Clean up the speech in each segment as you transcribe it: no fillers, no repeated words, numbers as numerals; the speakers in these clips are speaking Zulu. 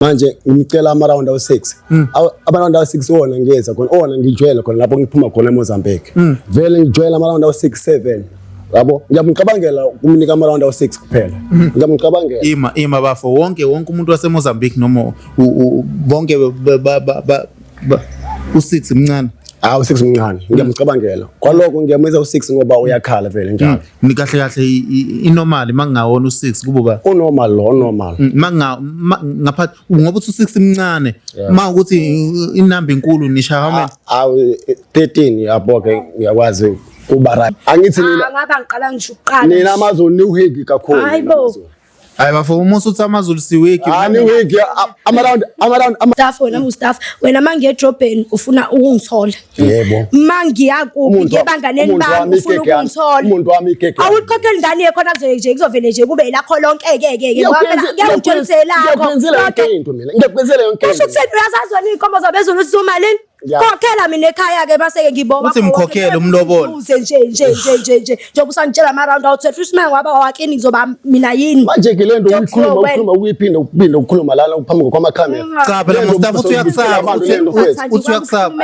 manje ngicela ama-round awu-6 ama-round awu-6 wona ngiyeza khona wona ngijwayele khona lapho ngiphuma khona eMozambique vele ngijwayele ama-round awu-6 7 yabo ngiyamcabangela ukumnika ama-round awu-6 kuphela ngiyamcabangela ima bafo wonke umuntu waseMozambique noma bonke u6 mncane u6 mncane ngiyamcabangela kwaloko ngiyameza u6 ngoba uyakhala vele njalo ni kahle inormal mangawona u6 kubo ba unormal ngaphathi ngoba u6 mncane ukuthi inamba inkulu nisha how many 13 yabo ke ngiyakwazi kuba right angithi mina ngaba ngiqala ngisho uqala nina amazulu niwhigi kakhulu hayi bafo umuntu uthi amazulu siwiki whigi ama-round staff wena Mustafa wena manje edrobheni ufuna ukungithola yebo mangiya kuphi ngebanganeni bami ufuna ukungithola umuntu wami igege awuqoqeli ngane yekhona nje kuzovele nje kube ilakho lonke ngoba ngiyangitshelisela ngiyakwenzela yonke into uyazazi wena inkomo zabezulu usumalini khokhela mina ekhaya ke base ngibonga uthi mkhokhela umlobolo nje njoba usangitshela ama-round out futhi manje waba wakini ngizoba mina yini manje ke lento ukhuluma ukuyiphinda ukukhuluma lana uphambi kwamakhamera cha phela Mustafa uthi uyakusaba uthi uyakusaba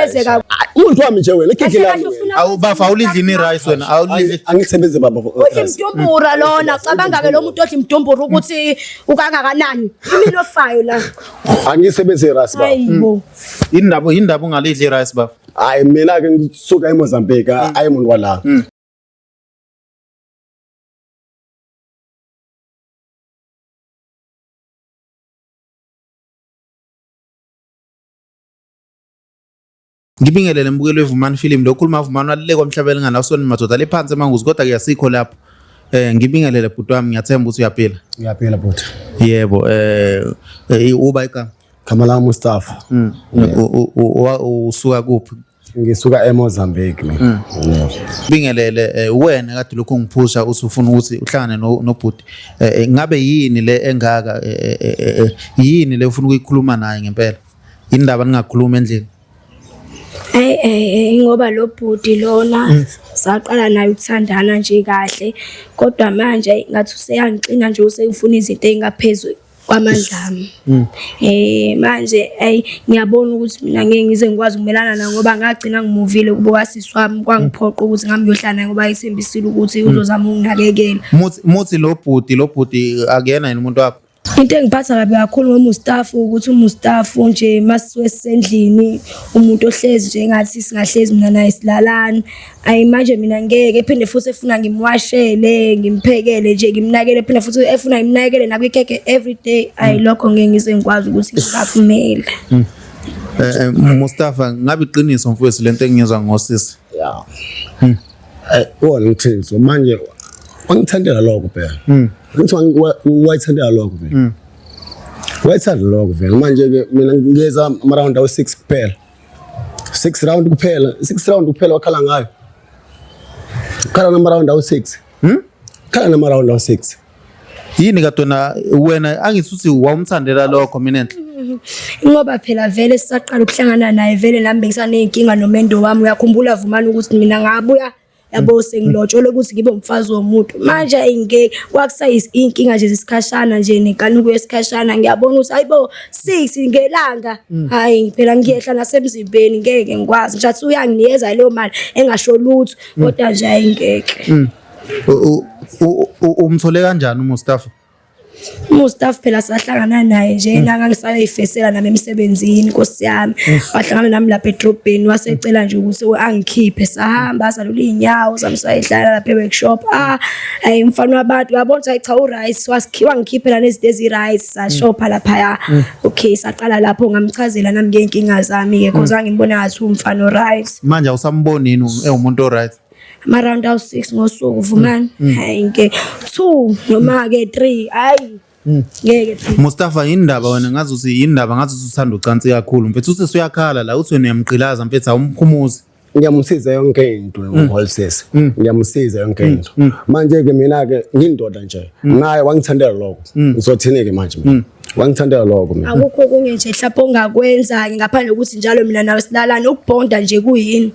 umuntu wami nje wena igege lami awubafa awulidlini rice wena awulidli angisebenze baba uthi mdumbura lona cabanga ke lo muntu othi mdumbura ukuthi ukangakanani imilo fayo la angisebenze rice baba indaba ungalidli rice baba hayi mina ke ngisuka eMozambique hayi umuntu wala ngibingelele mbukelo weVumani film lokhuluma uVumani walileko emhlabeni nganawusoni madoda lephansi emanguzi kodwa ke yasikho lapho ngibingelele bhuti wami ngiyathemba ukuthi uyaphila bhuti yebo uba igama Kamala Mustafa usuka kuphi ngisuka eMozambique mina bingelele wena kade lokho ngiphusha usufuna ukuthi uhlangane nobhuti ngabe yini le engaka yini le ufuna ukuyikhuluma naye ngempela indaba ningakhuluma endlini ngoba lo bhuti lona saqala naye ukuthandana nje kahle kodwa manje ngathi useyangixina nje useyifuna izinto engaphezulu kwamandlami manje ngiyabona ukuthi mina ngeke ngize ngikwazi ukumelana naye ngoba ngagcina ngimuvile kubuka sisi wami kwangiphoqa ukuthi ngamyohlala ngoba ayithembisile ukuthi uzozama ukunakekela muthi lo bhuti akuyena yini umuntu wakho into engiphatha kabi kakhulu ngoMustafa ukuthi uMustafa nje masisendlini umuntu ohlezi nje ngathi singahlezi mina naye silalana manje mina ngeke ephinde futhi efuna ngimwashele ngimphekele nje ngimnakele ephinde futhi efuna ngimnakele nakwikeke every day lokho ngeke ngize ngikwazi ukuthi ngisaphumele Mustafa ngabe iqiniso mfowethu lento engiyezwa ngosisi wona ngithenzo manje wangithandela lokho phela ngithi wayithandela lokho phela wayithandela lokho phela manje ke mina ngiyeza ama-round awu-6 kuphela 6 round kuphela wakhala ngayo khala nama-round awu-6 khala nama-round awu-6 yini kadona wena angithi uthi wawumthandela lokho mina ngoba phela vele sisaqala ukuhlangana naye vele nami bengisaneyinkinga nomendo wami uyakhumbula Vumani ukuthi mina ngabuya yabo sengilotshole ukuthi ngibe umfazi womuntu manje ingeke kwakusayinkinga nje zesikhashana nje nekanuko yesikhashana ngiyabona ukuthi hayibo 6 ngelanga hayi phela ngiyehla nasemzimbeni ngeke ngikwazi nje athi uyanginikeza leyo mali engasho lutho kodwa nje ayingeke umthole kanjani uMustafa Mustafa phela sahlangana naye nje nangangisayifesela nami emsebenzini Nkosi yami wahlangana nami lapha edrobheni wasecela nje ukuthi angikhiphe sahamba salula inyawo samsayihlala lapha eworkshop mfana wabantu yabona ukuthi cha urice wangikhiphela nezinto ezirice sashopha lapha okay saqala lapho ngamchazela nami ngenkinga zami ke because angibona ngathi umfana oright manje awusamboni yini umuntu oright ama-round awu-6 ngosuku Vumani hayi ngeke 2 noma ke 3 hayi ngeke Mustafa indaba wena ngazi ukuthi indaba ngathi uthanda ucansi kakhulu mfethu uthi usuyakhala la uthi uyamgqilaza mfethu awumkhumuzi ngiyamsiza yonke into ngoholsesi ngiyamsiza yonke into manje ke mina ke ngindoda nje naye wangithandela lokho ngizothini ke manje wangithandela lokho mina akukho kunye nje mhlawumbe ongakwenza ngaphandle ukuthi njalo mina nawe silalana ukubonda nje kuyini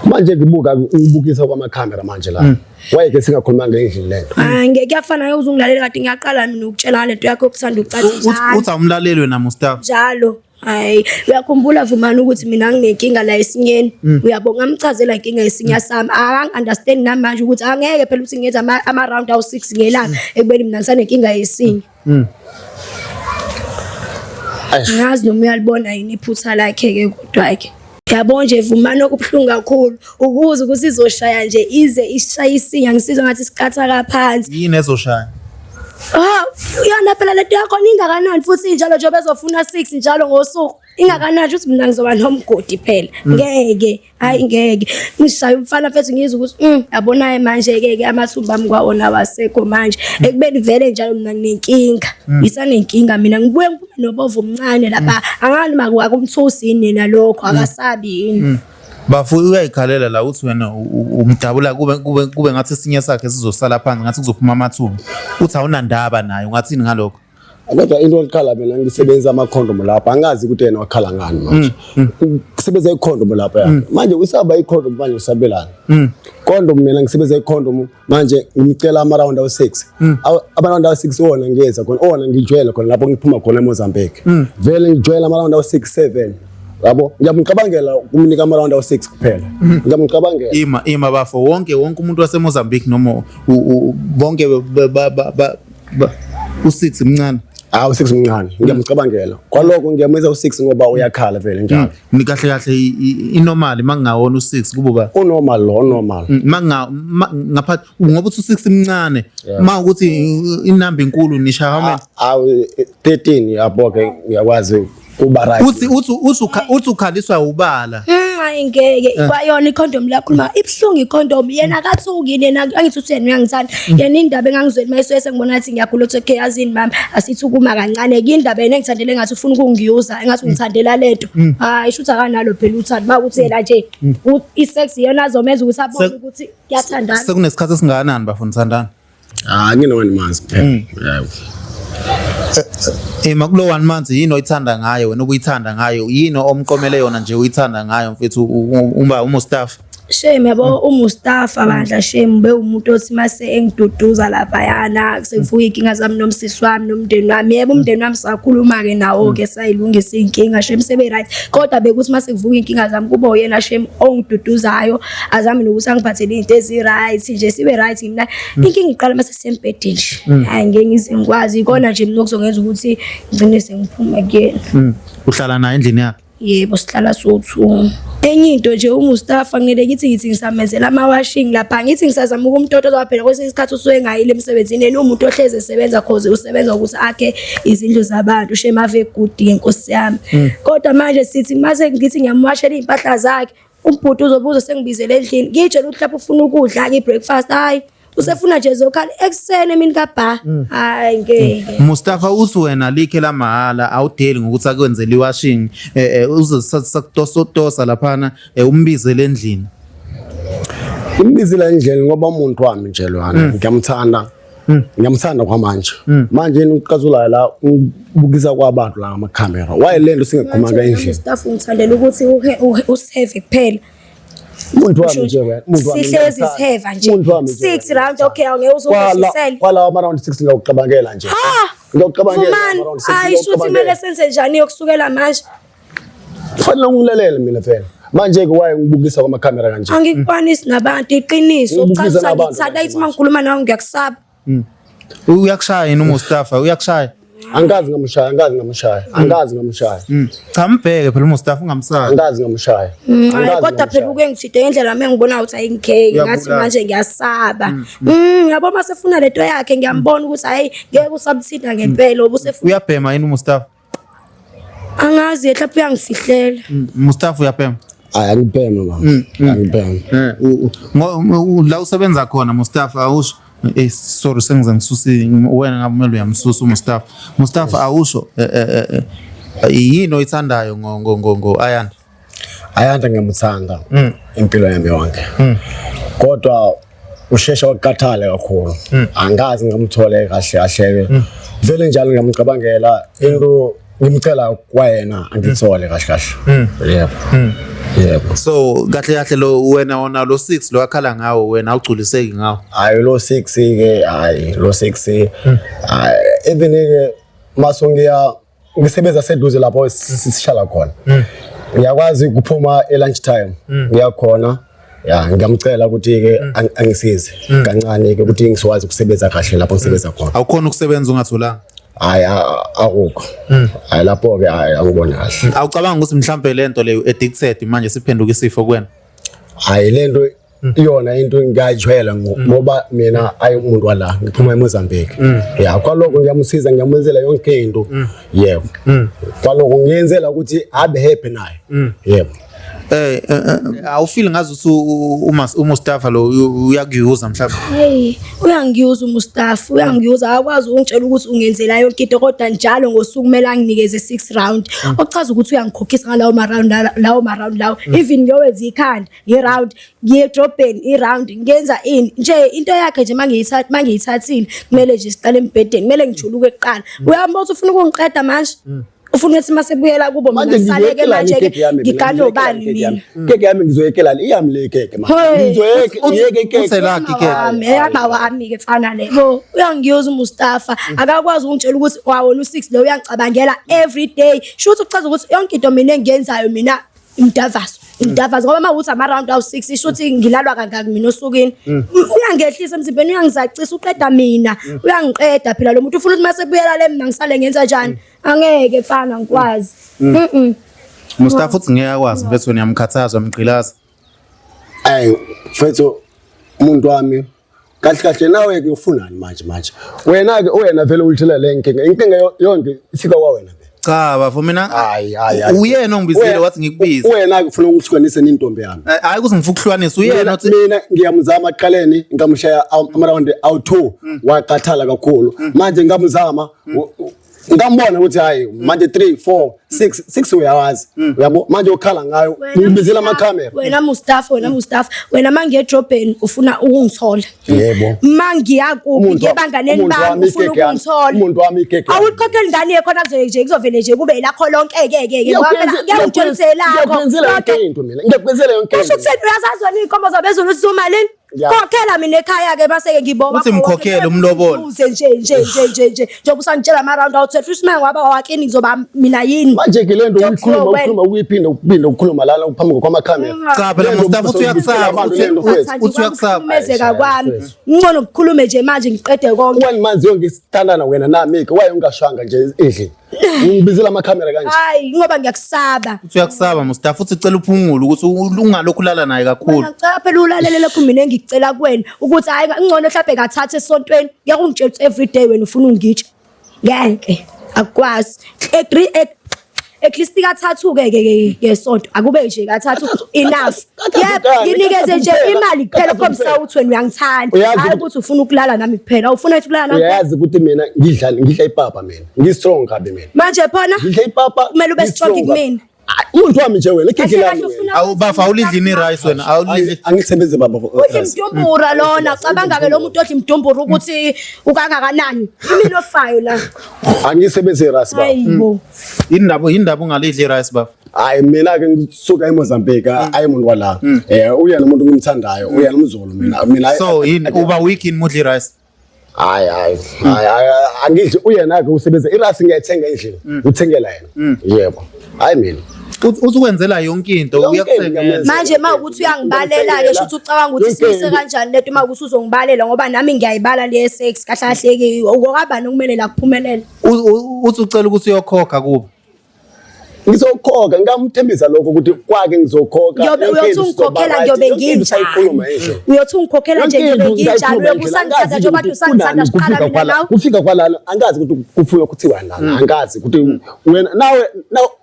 manje ngibukisa kwamakhamera manje la wayeke singakhuluma ngendlela lento ngeke kuyafana uzungilalela kade ngiyaqala mina ukutshela lento yakho okuthanda ukucathi njalo uthi awumlalelwe na Mustafa njalo hayi uyakhumbula Vumani ukuthi mina nginenkinga la esinyeni uyabonga ngamchazela inkinga yesinya sami understand namanje ukuthi angeke phela ukuthi ngenza ama round awu 6 ngelanga ekubeni mina ngisanenkinga yesinya ngazi noma uyalibona yini iphutha lakhe ke kodwa ke yabo nje Vumani okubhlungu kakhulu ukuze ukuthi izoshaya nje ize ishaya isinya ngisizwe ngathi sikhatha kaphansi yini ezoshaya uyana phela lento yakho ningakanani futhi njalo nje bezofuna 6 njalo ngosuku ingakanani ukuthi mina ngizoba nomgodi phela ngeke hayi ngeke ngishaya umfana mfethu ngizwe ukuthi yabonaye manje ke amathumba ami kwaona wasekho manje ekubeni vele njalo mina nginenkinga ngisanenkinga mina ngibuye ngiphume nobovu omncane lapha angani makumthusini nalokho akasabi yini bafu uyayikhalela la uthi wena umdabula kube ngathi esinye sakhe sizosala phansi ngathi kuzophuma amathumba uthi awunandaba naye ungathini ngalokho kodwa into oqala mina ngisebenza ama-condom lapha angazi ukuthi yena wakhala ngani manje kusebenza i-condom lapha yakhe manje usaba i-condom manje usabelana condom mina ngisebenza i-condom manje ngimcela ama-round awu-6 ama-round awu-6 wona ngiyenza khona wona ngijwayele khona lapho ngiphuma khona eMozambique vele ngijwayele ama-round awu-6 7 yabo ngiyamcabangela kumnika ama-round awu-6 kuphela ngiyamcabangela ima bafo wonke umuntu waseMozambique noma bonke u6 mncane u6 mncane ngiyamcabangela kwaloko ngiyamenza u6 ngoba uyakhala vele njalo ni kahle inormal mangawona u6 kuba unormal lo normal ngaphathi ngoba u6 mncane mawukuthi inamba inkulu nisha how many 13 yabo ke ngiyakwazi kuba right uthi ukhaliswa ubala hayi ngeke kwayona icondom lakhuluma ibhlungu icondom yena akathuki yena angithi uthi yena uyangithanda yena indaba engangizwela mayiswese ngibona ngathi ngiyagula ukuthi okay yazini mama asithukuma kancane ke indaba yena engithandele ngathi ufuna ukungiyuza engathi ungithandela lento hayi isho ukuthi akanalo phela uthando bakuthi yena nje isex yena azomenza ukuthi abone ukuthi kuyathandana sekunesikhathi esingakanani bafuna uthandana nginokani manzi phela yebo makulo 1 month yini oyithanda ngayo wena ubuyithanda ngayo yini omqomele yona nje uyithanda ngayo mfethu uMustafa Shame yabo uMustafa bandla shame be umuntu othi mase engiduduza lapha yana sekuvuka inkinga zami nomsisi wami nomndeni wami yebo umndeni wami sakhuluma ke nawo ke sayilungisa inkinga shame sebe right kodwa bekuthi mase kuvuka inkinga zami kuba uyena shame ongiduduzayo azami nokuthi angiphathele into ezi right nje sibe right mina inkinga iqala mase sempedini nje hayi ngeke ngizingikwazi ikona nje mina okuzongenza ukuthi ngcine sengiphuma kuyena uhlala naye endlini yakhe yebo sihlala sothu enye into nje uMustafa ngeke ngithi ngisamenzela ama-washing lapha ngithi ngisazama ukumtotoza phela kwesinye isikhathi usuke ngayile emsebenzini yena umuntu ohleze esebenza cause usebenza ukuthi akhe izindlu zabantu shame ave good ngenkosi yami kodwa manje sithi mase ngithi ngiyamwashela impahla zakhe umbhuti uzobuza sengibizele endlini ngitshela ukuthi lapho ufuna ukudla ke breakfast hayi usefuna nje zokhala eksene emini kabha hayi ngeke Mustafa uthi wena likhe la mahala awudeli ngokuthi akwenzele iwashing uzosakutosa laphana umbizele endlini umbizela endlini ngoba umuntu wami nje lwana ngiyamthanda kwamanje manje uqazula la ubukisa kwabantu la ngamakhamera wayelento singekhuluma endlini Mustafa ngithandela ukuthi usave kuphela umuntu wami nje wena umuntu wami sihlezi siheva nje 6 round okay angeke uzobisela kwala ama round 6 ngiyaqabangela nje ngiyaqabangela ama round 6 hayi shuthi mele senze njani yokusukela manje fanele ungilalele mina phela manje ke waye ngibukisa kwamakhamera kanje angikwanisi nabantu iqiniso uchaza ngithanda ithi mangikhuluma nawe ngiyakusaba uyakushaya yini uMustafa uyakushaya angazi ngamshaya cha mbheke phela uMustafa ungamsaka angazi ngamshaya kodwa phela ukengithide ngendlela mina ngibona ukuthi ayingeke ngathi manje ngiyasaba yabo mase funa lento yakhe ngiyambona ukuthi hayi ngeke usabuthinta ngempela obusefuna uyabhema yini uMustafa angazi mhlawumbe uyangifihlela Mustafa uyabhema hayi angibhema mama angibhema la usebenza khona Mustafa awusho sorry sengize ngisusi wena ngabe kumele uyamsusa Mustafa awusho yini oyithandayo ngo Ayanda ngiyamuthanda impilo yami yonke kodwa ushesha wakukhathale kakhulu angazi ngamthole kahle kahle vele njalo ngiyamcabangela into ngimcela kwayena angithole kahle kahle. Yebo. So kahle lo wena wona lo 6 lo akhala ngawo wena awugculiseki ngawo. Hayi lo 6 ke hayi lo 6 even ke masongiya ngisebenza seduze lapho sishala khona. Ngiyakwazi ukuphuma lunch time. Ngiyakhona ngiyamcela ukuthi ke angisize kancane ke ukuthi ngisiwazi ukusebenza kahle lapho ngisebenza khona. Awukhona ukusebenza ungatholanga. Hayi akukho. Hayi lapho ke angibona kahle. Awucabanga ukuthi mhlambe lento leyo addicted manje siphenduka isifo kwena? Hayi lento iyona into ngiyajwayela ngoba mina ayimuntu wala ngiphuma eMozambique. Kwaloko ngiyamsiza ngiyamenzela yonke into. Yebo. Kwaloko ngiyenzela ukuthi abe happy naye. Yebo. Awufeel ngazi uMustafa lo uyakuyuza mhlawumbe. Hey, uyangiyuza uMustafa, uyangiyuza akwazi ukungitshela ukuthi ungenzela yonke into kodwa njalo ngosuku kumele anginikeze 6 round. Okuchaza ukuthi uyangikhokhisa ngalawo ma-round lawo. Even ngiyowenza ikhanda, i-round, ngiye edrobheni i-round, ngenza ini. Nje into yakhe nje mangiyithathile, kumele nje siqale embedeni, kumele ngijuluke kuqala. Uyambona ufuna ukungiqeda manje? Ufuna ukuthi masebuyela kubo mina ngisaleke manje ngikanobani mina. Keke yami ngizoyekelana iyami le keke manje. Ngizoyeke keke. Uselaki keke. Ehamba wami ke fana le. Uyangiyuza uMustafa akakwazi ukungitshela ukuthi wawona u6 lo uyangicabangela every day. Shuthi uchaza ukuthi yonke into mina engiyenzayo mina imdavazo ngoba mawuthi ama-round awu6 ishuthi ngilalwa kangaki mina osukwini. Uyangehlisa emzimbeni uyangizacisa uqeda mina uyangiqeda phela lo muntu ufuna ukuthi masebuyela le mina ngisale ngenza njani angeke fana ngikwazi. Mustafa uthi ngeke akwazi mfethu niyamkhathaza umgqilaza. Ayi mfethu umuntu wami kahle nawe ke ufunani manje wena ke wena vele ulithela le inkinga yonke ifika kwawena. Cha bafo mina uyena ongibizile wathi ngikubize. Wena ufuna ukuzihlukanisa nentombi yami. Hayi kuze ngifuna ukuhlukanisa uyena uthi mina ngiyamzama aqaleni ngamshaya ama-round awu2 waqathala kakhulu manje ngamzama ngambona ukuthi hayi manje 3 4 6 uyawazi uyabo manje ukhala ngayo ngibizela ama-camera. Wena Mustafa wena mangiye edrobheni ufuna ukungithola. Yebo. Mangiyakubi ngebanganeni bami ufuna ukungithola. Umuntu wami igege. Awulikhokhela ingane yakho nje kuzovele nje kube lakho lonke ke ngoba ngiyangitshelisela lakho. Ngiyakwenzela yonke into mina. Ngiyakwenzela yonke into. Kusho ukuthi uyazazwa inkomo zabezulu usumalini. Khokhela mina ekhaya ke base ke ngibona uthi mkhokhela umlobolo nje njoba usangitshela ama-round out futhi manje ngaba wakini ngizoba mina yini manje ke lento ukhuluma ukuyiphinda ukukhuluma lana phambi kwamakhamera. Cha phela Mustafa uthi uyakusaba uthi uyakusaba mezeka kwami ngcono ukukhulume nje manje ngiqede konke. Wena manje yongisithandana wena nami ke waye ungashwanga nje endlini ngibizela ama-camera kanje. Hayi ngoba ngiyakusaba. Uthi uyakusaba Mustafa uthi cela uphungule ukuthi ungalokhu ulala naye kakhulu. Cha phela ulalele lokho mina engicela kuwena ukuthi hayi ngcono mhlawumbe kathatha esontweni ngiyakungitshela ukuthi every day wena ufuna ungitshe ngeke akwazi at least kathathu ke ngesonto akube nje kathathu enough. Yebo nginikeze nje imali kuphela phomsa uthi wena uyangithanda hayi ukuthi ufuna ukulala nami kuphela ufuna ukuhlala nami. Uyazi ukuthi mina ngidla ipapa mina ngistrong kabi mina manje phona ngidla ipapa kumele ube strong kumina. Umuntu wami nje wena ikhekhe lami awubafa awulidli ni rice wena awulidli angisebenze baba uthi mdumbura lona cabanga ke lo muntu othi mdumbura ukuthi ukangakanani imilo fayo la angisebenze rice baba. Hayibo indaba ungalidli rice baba. Hayi mina ke ngisuka eMozambique ayimuntu wala uyena umuntu ngimthandayo uyena umzulu mina so yini uba week in mudli rice. Hayi angidli uyena ke usebenza irasi ngiyayithenga endlini uthengela yena. Yebo hayi mina uzokwenzela yonke into uyakuthengela manje mawukuthi uyangibalela ke shothi ucabanga ukuthi sise kanjani leto mawukuthi uzongibalela ngoba nami ngiyayibala le sex kahle kahle ke ukobani okumele la kuphumelela. Uthi ucela ukuthi uyokhokha kubo. Ngizokhokha ngamthembisa lokho ukuthi kwake ngizokhokha. Uyothi ungikhokhela ngiyobe nginjani. Uyothi ungikhokhela nje ngiyobe nginjani uyobusangithatha njengoba usangithanda siqala mina nawe. Kufika kwalana angazi ukuthi kufuyo kuthiwa lana angazi ukuthi wena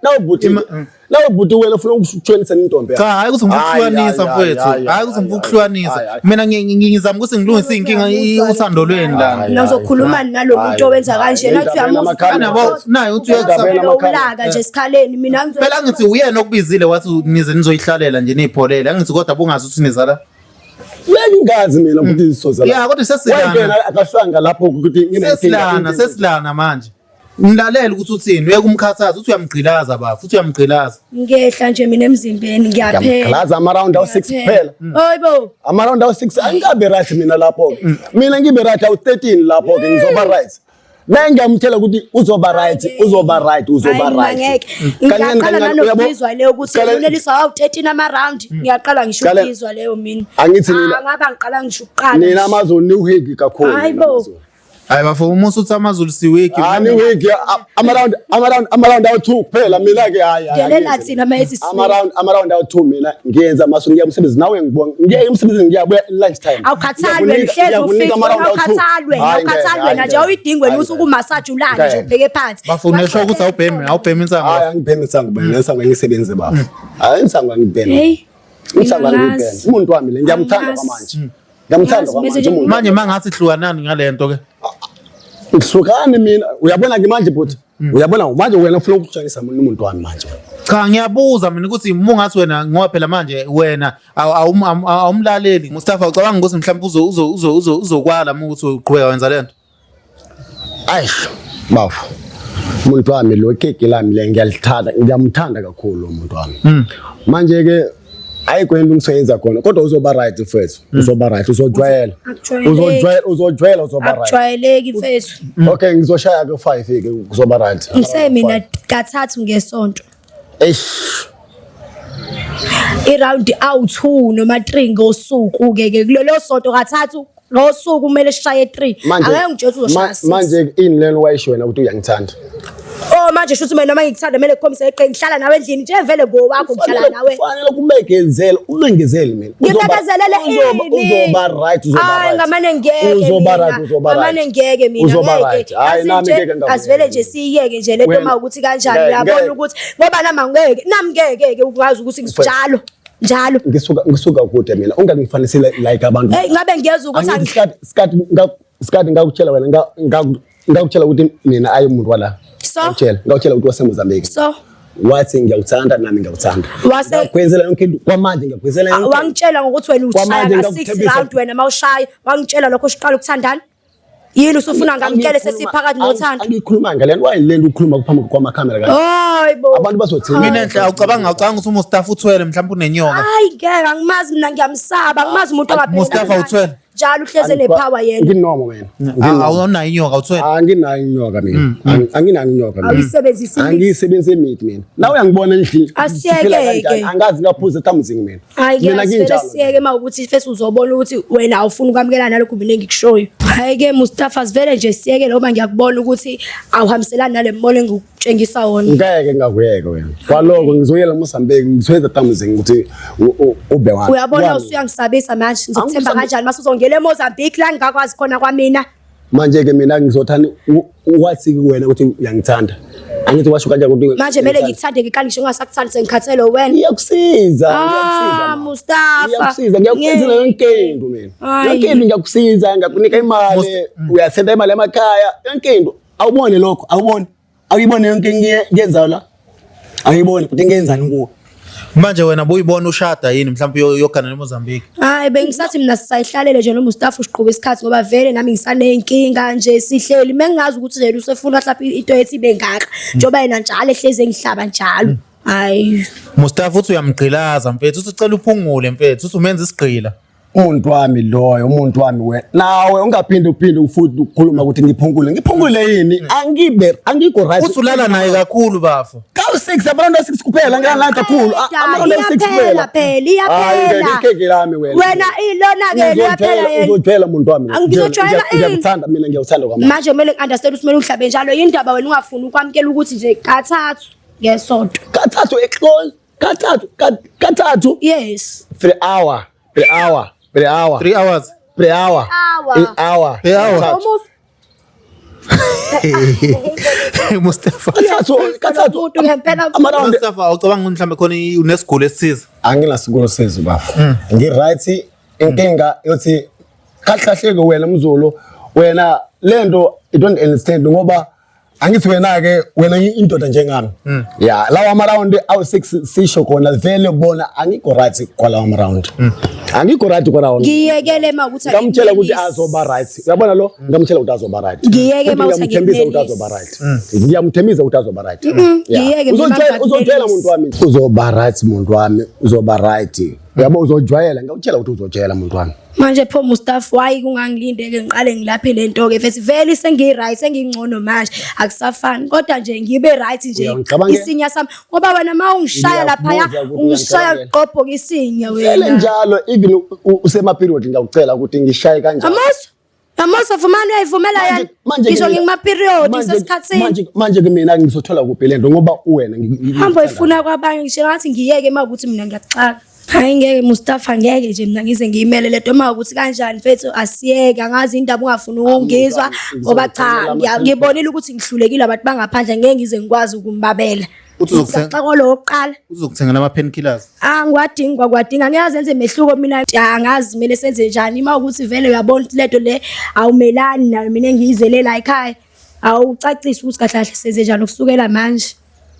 nawe buti wena ufuna ukushwenisa intombi yakho. Cha hayi ukuthi ngikuhlukanisa mfethu hayi ukuthi ngikuhlukanisa mina ngizama ukuthi ngilungise inkinga uthando lweni la. Ngizokhuluma nalomuntu owenza kanje nathi uyamuza naye uthi uyakuzama ulaka nje sikhaleni mina ngizothi phela ngithi uyena okubizile wathi nize nizoyihlalela nje nizipholele angithi kodwa bungazi ukuthi nizala ngingazi mina ukuthi izosala kodwa sesilana wena akashwanga lapho ukuthi sesilana manje Ngilalela ukuthi uthini uyekumkhathaza uthi uyamgqilaza bafu uthi uyamgqilaza. Ngehla nje mina emzimbeni ngiyaphela. Ngalaza ama-round awu-6 kuphela. Hayibo. Ama-round awu-6 angabe right mina lapho. Mina ngibe right awu-13 lapho ke ngizoba right. Ngiyamtshela ukuthi uzoba right. Ngeke. Ngiyaqala nanokuzwa leyo ukuthi uneliswa awu-13 ama-round. Ngiyaqala ngisho ukuzwa leyo mina. Angithi mina. Ngaba ngiqala ngisho ukuqala. Nina Amazulu niwigi kakhulu. Hayibo. Hayi bafo umusi uthi Amazulu siwiki. Ni wigi ama-round awu-2 kuphela mina ke hayi. Ngelela thina mayethi ama-round awu-2 mina ngiyenza maso ngiya umsebenzi nawe ngibona. Ngiya emsebenzini ngiyabuya lunch time. Awukhathalwe lihlezi ufike awukhathalwe na nje uyidingwe uthi ukumassage ulanje nje ubheke phansi. Bafo unesho ukuthi awubhemi insango. Hayi angibhemi insango bena insango ngisebenze bafo. Hayi insango angibhemi. Insango angibhemi. Umuntu wami le ngiyamthanda kwamanje. Ngiyamthanda kwamanje umuntu. Manje mangathi hlukanani ngalento ke. Ngihlukane mina uyabona ke manje but uyabona manje wena ufuna ukujoyinisa umuntu wami manje. Cha ngiyabuza mina ukuthi mungathi wena ngoba phela manje wena awumlaleli Mustafa ucabanga ukuthi mhlawumbe uzokwala ukuthi uqhubeka wenza lento. Ayish bafu umuntu wami lo keke lami le ngiyamthanda kakhulu umuntu wami. Manje ke ayikwenza ungisebenza khona kodwa uzoba right mfethu uzoba right uzojwayela uzoba right ajwayeleki mfethu. Okay ngizoshaya ke 5 ke uzoba right Ngise mina kathathu ngesonto iround awu2 noma 3 ngosuku ke kulelo sonto kathathu ngosuku kumele sishaye 3 angeke ngijothe uzoshaya 6 manje ini lelo wayisho wena ukuthi uyangithanda. Oh manje shuthi mina noma ngikuthanda kumele ukhombise eqe ngihlala nawe endlini nje vele ngowakho ngihlala nawe. Kufanele kumegezela ulengezeli mina. Ngibekezelele uzoba right hayi ngamane ngeke ngamane ngeke mina ngeke. Hayi nami ngeke ngeke. Asivele nje siyeke nje lento ma ukuthi kanjani uyabona ukuthi ngoba nami ngeke ukwazi ukuthi njalo ngisuka kude mina ungangifanisile like abantu. Hey ngabe ngiyeza ukuthi skadi ngakutshela wena ngakutshela ukuthi mina ayi umuntu wala. Ngakutshela ukuthi waseMozambique. So wathi ngiyawuthanda nami ngiyawuthanda. Wakwenzela yonke into kwamanje ngiyakwenzela yonke. Wangitshela ngokuthi wena ushaya nga6 round wena mawushaya wangitshela lokho siqala ukuthandana. Yini usufuna ngamkele sesiphakathi nothando. Angikhuluma ngale wayilenda ukukhuluma kuphambi kwamakhamera kahle. Hayibo. Abantu bazothina. Mina enhle awucabanga ukuthi uMustafa uthwele mhlawumbe unenyoka. Hayi ngeke angimazi mina ngiyamsaba angimazi umuntu ongaphela. Mustafa uthwele. Njalo uhleze nepower yena. Nginoma wena. Awunayo inyoka uthwele. Anginayo inyoka mina. Anginayo inyoka mina. Awuyisebenzisi. Angiyisebenzise imithi mina. Nawe uyangibona endlini. Asiyeke. Angazi ngaphuza tamuzini mina. Mina nginjalo. Siyeke mawukuthi first uzobona ukuthi wena awufuni ukwamkelana nalokho mina engikushoyo. Hayi ke Mustafa sivele nje siyeke ngoba ngiyakubona ukuthi awuhambiselani nalembono engikutshengisa wona. Ngeke ngakuyeke wena. Kwaloko ngizoyela eMozambique ngizoyenza tamuzini ukuthi ube wami. Uyabona usuyangisabisa manje ngizokuthemba kanjani mase uzongela eMozambique la ngakwazi khona kwamina. Manje ke mina ngizothanda wathi wena ukuthi uyangithanda. Angithi washo kanjani ukuthi manje mele ngikuthande ngiqala ngisho ungasakuthandi sengikhathele wena. Iyakusiza Mustafa. Iyakusiza ngiyakwenzela yonke into mina. Yonke into ngiyakusiza ngakunika imali uyasenda imali emakhaya yonke into awubone lokho awubone awuyibone yonke ngiyenza la awuyibone ukuthi ngiyenzani kuwe. Manje wena buyibona ushada yini mhlawumbe yogana neMozambique. Hayi bengisathi mina sisayihlalele nje noMustafa usiqhube isikhathi ngoba vele nami ngisanenkinga nje sihleli mengazi ukuthi nje usefuna mhlawumbe into ethi bengaka njoba yena njalo ehleze ngihlaba njalo. Hayi Mustafa uthi uyamgqilaza mfethu uthi ucela uphungule mfethu uthi umenza isigqila. Umuntu wami loyo umuntu wami wena nawe ungaphinde futhi ukukhuluma ukuthi ngiphungule yini angikho right usulala naye kakhulu bafo ka6 abantu 6 kuphela ngala kakhulu abantu 6 kuphela iyaphela ngeke lami wena ilona ke liyaphela yena uzojwayela umuntu wami ngiyakutshela mina ngiyawuthanda kwami manje kumele ngiunderstand ukuthi kumele uhlabe njalo indaba wena ungafuni ukwamkela ukuthi nje kathathu ngesonto kathathu yes 3 hour 3 hours Mustafa kathathu Mustafa ucabanga mhlawumbe khona unesigulu esithize anginasigulu esizo bafu ngiright inkinga yothi kahlahleke wena mzulu wena lento I don't understand ngoba angithi wena indoda njengami ya lawa amaround awu6 sisho khona vele bona angikho right kwalawa amaround angikho right kwalawa ngiyekele makuthi ngamtshela ukuthi azoba right uyabona lo ngamtshela ukuthi azoba right ngiyeke mawuthi ngiyamthembisa ukuthi azoba right ngiyamthembisa ukuthi azoba right ngiyeke uzotshela umuntu wami uzoba right umuntu wami uzoba right uyabo uzojwayela ngawutshela ukuthi uzojwayela umuntu wami manje pho Mustafa wayi kungangilindeke ngiqale ngilaphe lento ke futhi vele sengi-right sengingcono manje akusafani kodwa nje ngibe right nje isinya sami ngoba wena mawungishaya lapha ungishaya qopho isinya wena njalo even usema period ngiyacela ukuthi ngishaye kanjani Amaso vumani uyayivumela yana ngisho ngingima period sesikhatsini manje mina ngizothola kuphi lento ngoba uwena hamba ifuna kwabanye ngisho ngathi ngiyeke makuthi mina ngiyaxaka hayi ngeke Mustafa ngeke nje mina ngize ngiyimele lento uma ukuthi kanjani mfethu asiyeke angazi indaba ungafuni ukungizwa ngoba cha ngibonile ukuthi ngihlulekile abantu bangaphandle ngeke ngize ngikwazi ukumbabela uzokuthenga loqala uzokuthenga nama painkillers angwadinga kwadinga ngiyazenze mehluko mina angazi kumele senze njani ima ukuthi vele uyabona lento le awumelani nayo mina ngiyizelela ekhaya awucacisa ukuthi kahle kahle senze njani ukusukela manje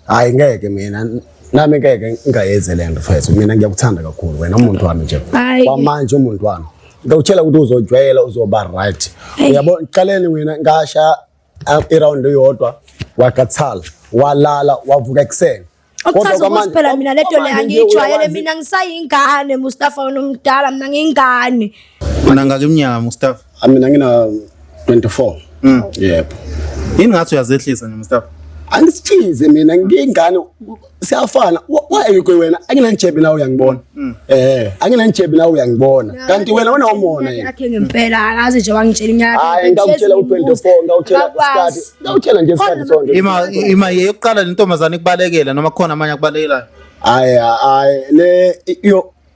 hayi ngeke mina nami ngeke ngayenze lento mfethu mina ngiyakuthanda kakhulu wena umuntu wami nje kwamanje umuntu wami ngawutshela ukuthi uzojwayela uzoba right uyabona qaleni wena ngasha around eyodwa wakathala walala wavuka ekseni kodwa manje phela mina lento le angijwayele mina ngisayingane Mustafa unomdala mina ngingane mina ngakiminyaka Mustafa mina ngina 24 yebo yini ngathi uyazehlisa nje Mustafa angisichize mina ngingane siyafana wayeke wena anginanjebe nawe uyangibona anginanjebe nawe uyangibona kanti wena unawumona yini yakhe ngempela akazi nje wangitshela inyaka hayi ngakutshela u24 ngawutshela isikhathi ngawutshela nje isikhathi sonke ima yeyokuqala lentombazane kubalekela noma khona amanye akubalekelayo hayi le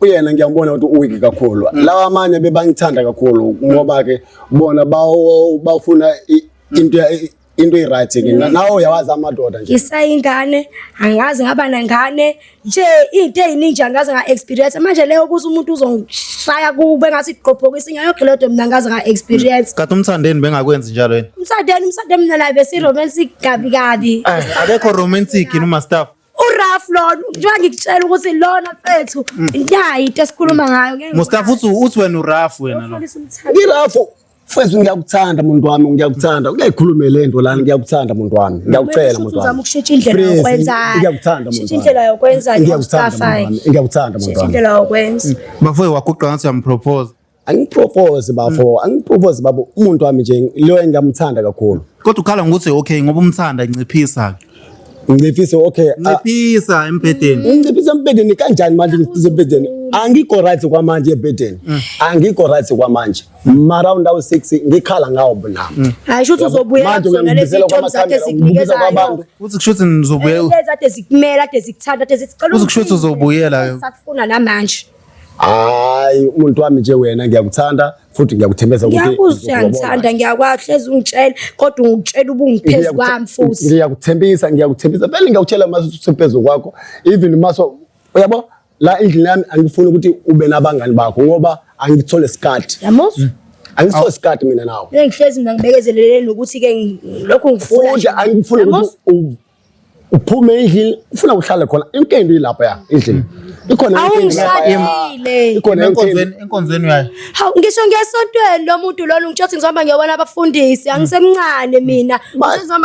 uyena ngiyambona ukuthi uwiki kakhulu lawa amanye bebangithanda kakhulu ngoba ke bona bafuna into right ngina nawe uyawazi amadoda nje isayingane angazi ngaba nengane nje into eziningi angazi nga experience manje leyo ukuthi umuntu uzongishaya kube ngathi iqopho isinya yogledo mina angazi nga experience kathi umthandeni bengakwenzi njalo yena umsandeni mina la bese romantic kabi akekho romantic ni Mustafa uRaf lo njengoba ngikutshela ukuthi lona fethu yayi into esikhuluma ngayo Mustafa uthi wena uRaf wena lo ngirafu Fethu ngiyakuthanda umuntu wami ngiyakuthanda uyayikhuluma lento lana ngiyakuthanda umuntu wami ngiyakucela umuntu wami uzama ukushintsha indlela yokwenza ngiyakuthanda umuntu wami indlela yokwenza Mustafa ngiyakuthanda umuntu wami indlela yokwenza bafo waguqa ngathi uyampropose angipropose babo umuntu wami nje lo engiyamthanda kakhulu kodwa ukhala ngokuthi okay ngoba umthanda inciphisa ngiphisa okay ngiphisa empedeni ngiphisa empedeni kanjani manje ngiphisa empedeni angikho right kwamanje empedeni angikho right kwamanje maround awu6 ngikhala ngawo bonami hayi shothi uzobuya kuzona lezi zinto zakhe zikunikeza abantu uthi kushuthi nizobuya lezade zikumela ade zikuthanda ade zicela uthi kushuthi uzobuyela sakufuna namanje hayi umuntu wami nje wena ngiyakuthanda futhi ngiyakuthembeza ukuthi ngiyakuzithanda ngiyakwahleza ungitshela kodwa ungitshela ubungiphezulu kwami futhi ngiyakuthembisa vele ngiyakutshela mase usemphezulu kwakho even maso uyabo la endlini yami angifuni ukuthi ube nabangani bakho ngoba angithole isikhathi yamosu angithole isikhathi mina nawe ngihlezi mina ngibekezelele nokuthi ke lokho ngifuna futhi angifuni ukuthi uphume endlini ufuna uhlale khona inkendi ilapha ya endlini ikhona enkonzweni yayo hawu ngisho ngesontweni lo muntu lona ngitshothi ngizohamba ngiyobona abafundisi angisemncane mina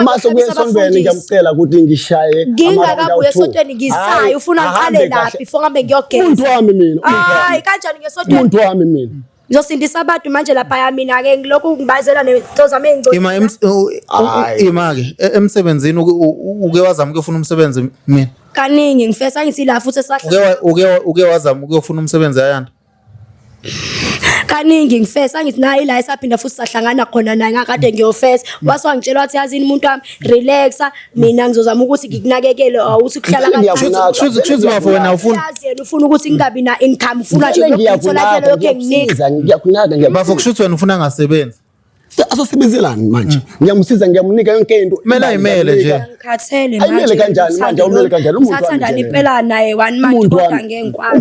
mase kuyesontweni ngiyamcela ukuthi ngishaye ngingakabuye esontweni ngisayo ufuna ngiqale laphi before ngambe ngiyogeza umuntu wami mina hayi kanjani ngesontweni umuntu wami mina ngizosindisa abantu manje lapha yamina ke ngilokhu ngibazela nezinto zami engicela ima ke emsebenzini uke wazama ukufuna umsebenzi mina kaningi ngifesa ngithi la futhi esahla uke wazama ukufuna umsebenzi ayanda kaningi ngifesa ngithi nayi la esaphinda futhi sahlangana khona naye ngakade ngiyofesa waswangitshela wathi yazini umuntu wami relaxa mina ngizozama ukuthi ngikunakekele awuthi kuhlala kahle chuzi bafo wena ufuna ukuthi ngingabi na income ufuna nje ukuthola yonke nginika ngiyakunaka bafo kushuthi wena ufuna ngasebenzi asosebenzelani manje ngiyamsiza ngiyamnika yonke into kumele ayimele nje ngikhathele ayimele kanjani manje awumele kanjani umuntu sathanda niphela naye one month kodwa ngengikwazi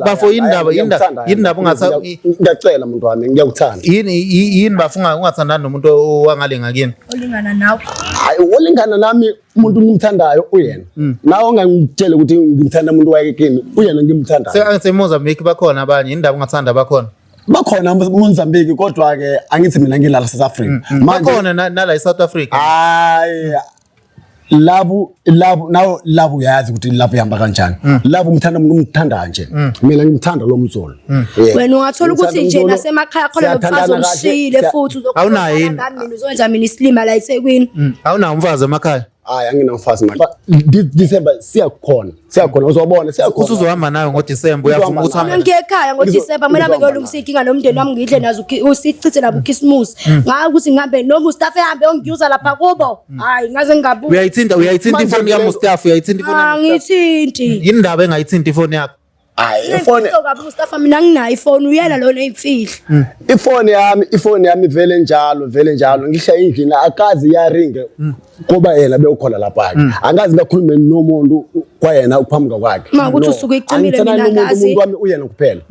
bafo indaba ungathi ngiyacela umuntu wami ngiyakuthanda yini bafunga ungathandani nomuntu owangale ngakini olingana nawe hayi olingana nami umuntu ngimthandayo uyena nawe ungangitshela ukuthi ngimthanda umuntu wakekini uyena ngimthandayo Mozambique bakhona abanye indaba ungathanda bakhona Mozambique kodwa ke angithi mina ngilala South Africa bakhona nala eSouth Africa hayi labo yazi ukuthi labo ihamba kanjani labo umthanda umuntu umthanda nje mina ngimthanda lo mzolo wena ungathola ukuthi nje nasemakhaya khona nomfazi omshiyile futhi awunayo yini mina uzowenza mina isilima la eThekwini awunayo umfazi emakhaya hayi anginamfazi manje December siyakhona uzobona siyakhona usuzohamba nayo ngoDecember uyafuna ukuthi mina ngiyekhaya ngoDecember mina ngiyolungisa inkinga nomndeni wami ngidle nazo usichithe nabo Christmas ngaka ukuthi ngihambe no Mustafa ehambe ongiyuza lapha kubo hayi ngaze ngigabuka uyayithinta ifoni ya Mustafa uyayithinta ifoni ya ngithinti yini indaba engayithinta ifoni yakho hayi ifoni kabi Mustafa mina nginayo ifoni uyena lo neyimfihla ifoni yami vele njalo ngisha endlini akazi yaringe kuba yena bewukhona lapha angazi ngakhuluma nomuntu kwayena uphambuka kwakhe ukuthi usuke iqinile mina ngazi umuntu wami uyena kuphela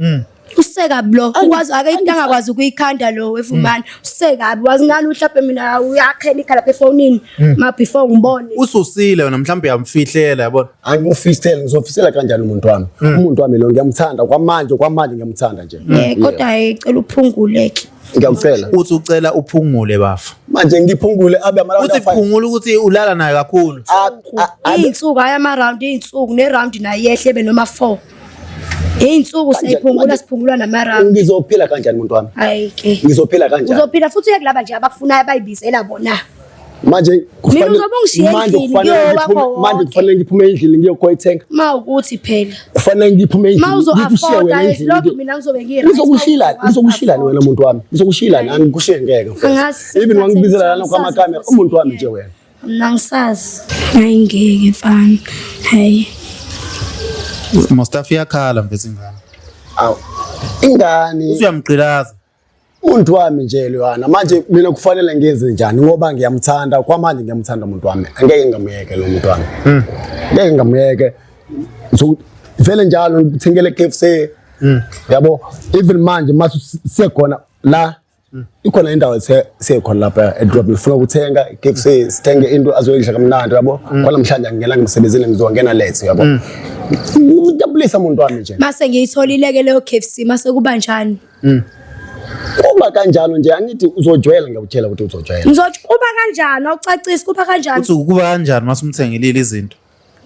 usekabi lo ukwazi akayidanga kwazi ukuyikhanda lo wefumani usekabi wazi ngani uhlaphe mina uyakhela ikhala lapha efonini ma before ngibone ususile wena mhlawumbe uyamfihlela yabona angimufisela ngizofisela kanjani umuntu wami lo ngiyamthanda kwamanje ngiyamthanda nje kodwa ecela uphunguleke ngiyamfela uthi ucela uphungule bafu manje ngiphungule abe amaraundi uthi phungula ukuthi ulala naye kakhulu insuku ayamaround insuku neround naye yehle noma 4 insuku siphungula siphungula namaround ngizophila kanjani umuntu wami hayi ke ngizophila kanjani uzophila futhi uyakulaba nje abafuna abayibizela bona manje kufanele kufanele ngiphume endlini ngiyokoyithenga ukuthi phela kufanele ngiphume endlini mawuzo afford lokho mina ngizobe ngizokushilana wena umuntu wami ngizokushilana angikushiye ngeke mfethu even wangibizela lana kwamakamera umuntu wami nje wena nangisazi ayingeke mfana hey Mustafa yakhala mfethu ingane awu ingane usuyamgqilaza umuntu wami nje lwana manje mina kufanele ngenze njani ngoba ngiyamthanda kwamanje ngiyamthanda umuntu wami angeke ngamuyeke lo muntu wami ngeke ngamuyeke vele njalo ngithengele KFC yabo even manje mase sekhona la ikhona indawo sekhona lapha edrop ngifuna ukuthenga KFC sithenge into azoyidla kamnandi yabo kwalamhlanje ngingena ngisebenzele ngizongena late yabo ngijabulisa umuntu wami nje mase ngiyitholileke leyo KFC mase kuba njani kuba kanjalo nje angithi uzojwayela ngiyakutshela ukuthi uzojwayela kuba kanjani awucacisi kuba kanjani uthi kuba kanjani mase umthengelile izinto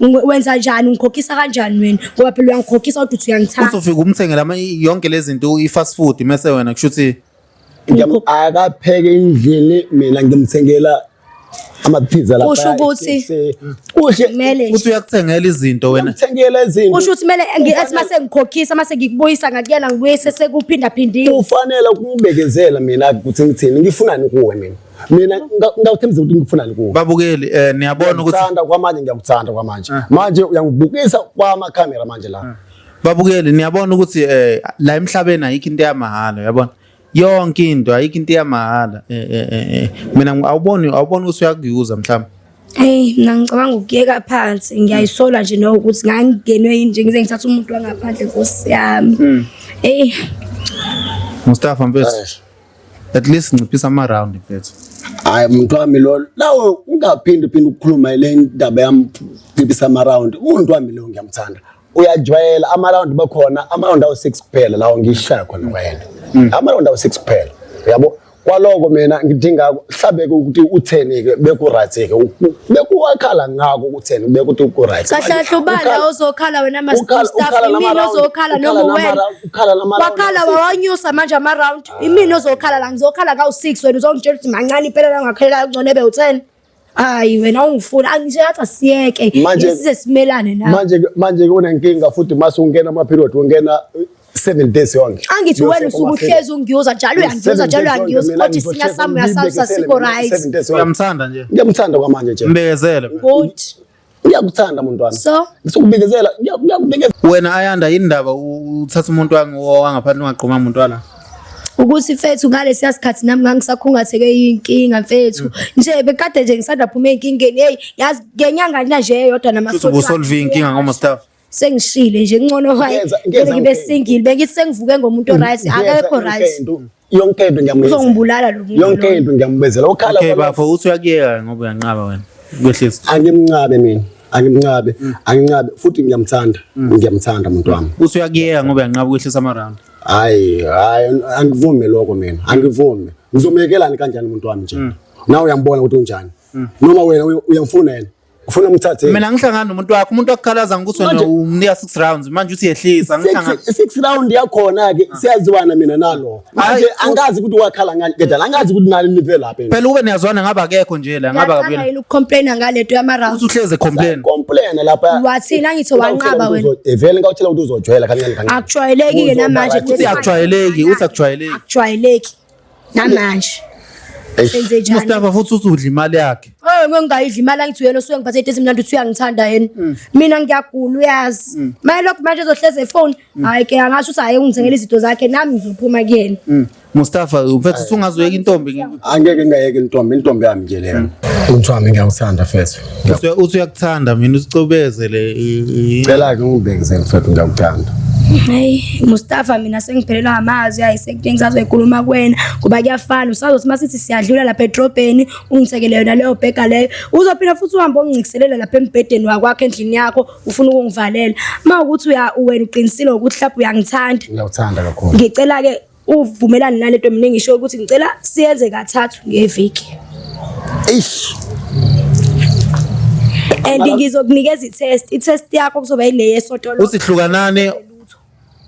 wenza njani ngikhokhisa kanjani wena ngoba phela uyangikhokhisa ukuthi uyangithanda uzofika umthengela yonke lezi zinto i-fast food mase wena kushuthi akapheke endlini mina ngimthengela amapizza lapha usho ukuthi ushe uthi uyakuthengela izinto wena ngithengela izinto usho ukuthi mele ngithi mase ngikhokhisa mase ngikubuyisa ngakuyela ngibuyise sekuphinda phindile ufanele ukubekezela mina ukuthi ngithini ngifunani kuwe mina ngawuthembiza ukuthi ngifunani kuwe babukeli niyabona ukuthi ngithanda kwamanje ngiyakuthanda kwamanje manje uyangibukisa kwamakamera manje la babukeli niyabona ukuthi la emhlabeni ayikho into yamahala yabona yonke into ayikho into yamahala mina awuboni ukuthi uyakuyuza mhlawumbe mina ngicabanga ukuyeka phansi ngiyayisola nje nokuthi ngangenwe nje ngize ngithatha umuntu wangaphandle Nkosi yami Mustafa mfethu at least ngiphisa ama round mfethu hayi umuntu wami lo lawo ungaphindi ukukhuluma le ndaba yami ngiphisa ama round umuntu wami lo ngiyamthanda uyajwayela ama round bakhona ama round awu6 kuphela lawo ngishaya khona kwayena ama round awu6 kuphela yabo kwaloko mina ngidinga hlabeke ukuthi u10 ke beku right ke bekuwakhala ngako u10 bekuthi uku right kahle ubala uzokhala wena Mustafa imini uzokhala noma wena wakhala wawanyusa manje ama round imini uzokhala la ngizokhala ngawu6 wena uzongitshela ukuthi mancane impela la ngakhelela ngcone be u10 hayi wena ungifuna angishathi asiyeke size simelane nawe manje kunenkinga futhi mase ungena ama period ungena 7 days yonke angithi wena usukuhlezi ungiyuza njalo uyangiyuza kodwa singa sami uyasalsa siko right uyamthanda nje ngiyamthanda kwamanje nje mbekezele good ngiyakuthanda umuntu wami so ukuthi mfethu ngalesi sikhathi nami ngangisakhungatheke inkinga mfethu nje bekade nje ngisanda phuma einkingeni hey yazi ngenyanga nje eyodwa Futhi ubusolve inkinga ngoMustafa. sengishile nje ngcono hayi ngibe single bengithi sengivuke ngomuntu oright akekho right yonke into ngiyamenzela uzongibulala lo muntu yonke into ngiyambezela ukhala Okay bafo uthi uyakuyeka ngoba uyanqaba wena kwehlisa angimncabe mina angincabe futhi ngiyamthanda umuntu wami uthi uyakuyeka ngoba uyanqaba kwehlisa ama-round. hayi angivumi lokho mina angivumi ngizomekelani kanjani umuntu wami nje nawe uyambona ukuthi unjani noma wena uyamfuna yena ufuna umthathe Mina ngihlangana nomuntu wakho umuntu okukhalaza ukuthi wena umnika 6 rounds manje uthi yehlisa ngihlangana 6 round yakhona ke siyaziwana mina nalo manje angazi ukuthi wakhala ngani kedwa angazi ukuthi nali nive lapha phela ube niyazwana ngaba akekho nje la ngaba kabuyela yini ukucomplaina ngaleto yama-rounds uthi uhleze complain lapha wathina ngithi wanqaba wena vele ngawutshela ukuthi uzojwayela kancane akujwayeleki-ke namanje uthi akujwayeleki namanje senze njani Mustafa futhi uthi udla imali yakhe ngingayidli imali angithi uyena osuke ngiphathe into esimnandi uthi uyangithanda yena mina ngiyagula uyazi maye lokho manje ezohleza ifoni hayi ke angasho ukuthi hayi ungithengela izinto zakhe nami ngizophuma kuyena Mustafa mfethu usungazuyeka intombi angeke ngayeka intombi yami nje leyo umuntu wami ngiyawuthanda mfethu uthi uyakuthanda mina usicobezele cela ke ungibekeze mfethu ngiyawuthanda Hey Mustafa mina sengiphelelwa amazwi ayisekudingi ngisazoyikhuluma kuwena kuba kuyafana usazothi masithi siyadlula lapha edrobheni ungithekele yona leyo bheka leyo uzophinda futhi uhambe ongiciselela lapha embedeni wakwakho endlini yakho ufuna ukungivalela mawukuthi wena uqinisile ukuthi lapha uyangithanda ngiyawuthanda kakhulu ngicela ke uvumelane nalento mina ngisho ukuthi ngicela siyenze kathathu ngeviki and ngizokunikeza i-test yakho kuzoba yile yesonto uthi hlukanane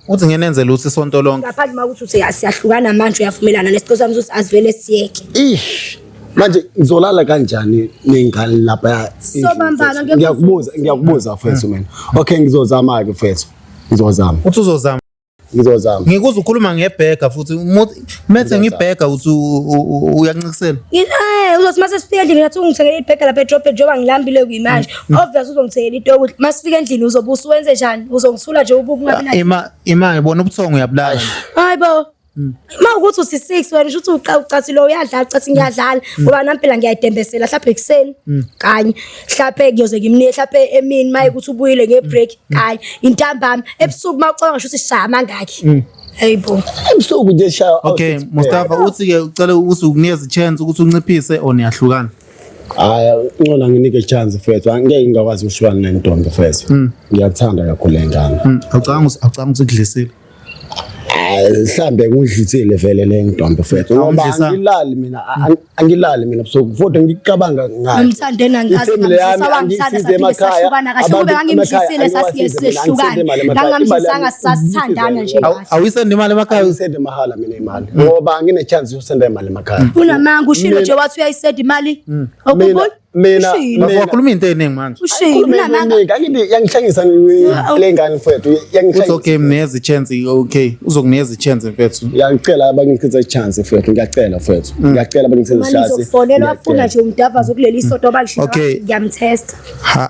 uthi ngenenzele uthi isonto lonke ngaphandle makuthi uthi siyahlukana manje uyavumelana nesicelo sami ukuthi asivele siyeke manje ngizolala kanjani nengane lapha sobambana ngiyakubuza mfethu mina okay ngizozama ke mfethu ngizozama uthi uzozama ngikuze ukhuluma ngebheka futhi methe ngibheka uthi uyancikisela uzothi mase sifika endlini ngathi ungithengele ibheka lapha edrobhe njengoba ngilambile kuyimanje obvious uzongithengela into ukuthi masifika endlini uzobe usuwenze njani uzongithula nje ububu ngabi ima ngibona ubuthongo uyabulala hayibo mawukuthi usi6 wena usho ukuthi ucathile uyadlala ucathi ngiyadlala ngoba nampela ngiyayidembesela mhlawumbe ekseni kanye mhlawumbe kuyoze ngimnike mhlawumbe emini maye ukuthi ubuyile ngebreak kanye intambama ebusuku mawucanga ngisho ukuthi shaya mangaki hayibo ebusuku nje shaya okay Mustafa uthi ke ucela ukuthi ukunikeza ichance ukuthi unciphise or niyahlukana haya ngona nginike chance mfethu angeke ngikwazi ukushwana nentombi mfethu ngiyathanda kakhulu lengane awucanga ukuthi kudlisile mhlambe ngidlisile vele le ntombi mfethu ngoba angilali mina busuku futhi ngicabanga ngayo umthande nangazi sawangithanda sahlukana kahle kube ngangimjisile sasiyehlukana ngangamjisanga sasithandana nje awuyisende imali emakhaya uyisende mahala mina imali ngoba ngine chance yosenda imali emakhaya unamanga ushilo nje wathi uyayisenda imali okubona mina wakhuluma into eningi manje angithi yangihlangisa lengane mfethu yangihlangisa okay mnezi chance okay uzokunikeza ichance mfethu ngiyacela abanginikeza ichance mfethu ngiyacela mfethu ngiyacela abanginikeza ichance uzofonela wafuna nje umdava zokuleli isoto bakishilo ngiyamtest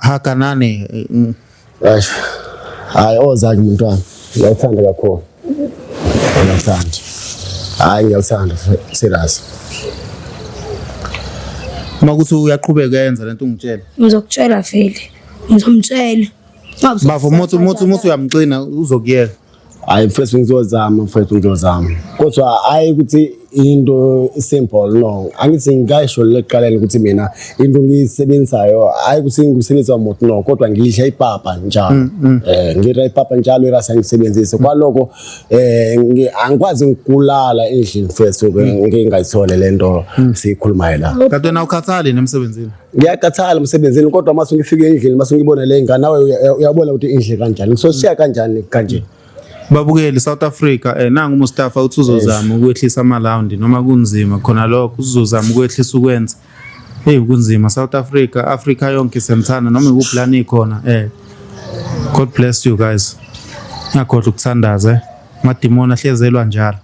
hakanani hayi ozake umuntu wami ngiyawuthanda kakhulu ngiyawuthanda serious makuthi uyaqhubeka yenza lento ungitshela ngizokutshela vele ngizomtshela bafo muthi uyamxina uzokuyeka hayi mfethu ngizozama kodwa hayi ukuthi into simple no angithi ngisho leqaleni ukuthi mina into ngiyisebenzayo hayi ukuthi ngisebenza umuntu no kodwa ngidla ipapa njalo ngidla ipapa njalo irasa ngisebenzise kwaloko angikwazi ukulala endlini mfethu ngingayithole lento sikhuluma la kanti wena ukhathali nemsebenzini ngiyakhathala emsebenzini kodwa mase ngifike endlini mase ngibona le ngane nawe uyabona ukuthi indle kanjani ngizoshiya kanjani kanje babukeli South Africa nangu Mustafa uthi uzozama ukwehlisa ama-round noma kunzima khona lokho uzozama ukwehlisa ukwenza kunzima South Africa yonke semthana noma ukuplani khona God bless you guys ngakhohle ukuthandaza madimoni ahlezelwa njalo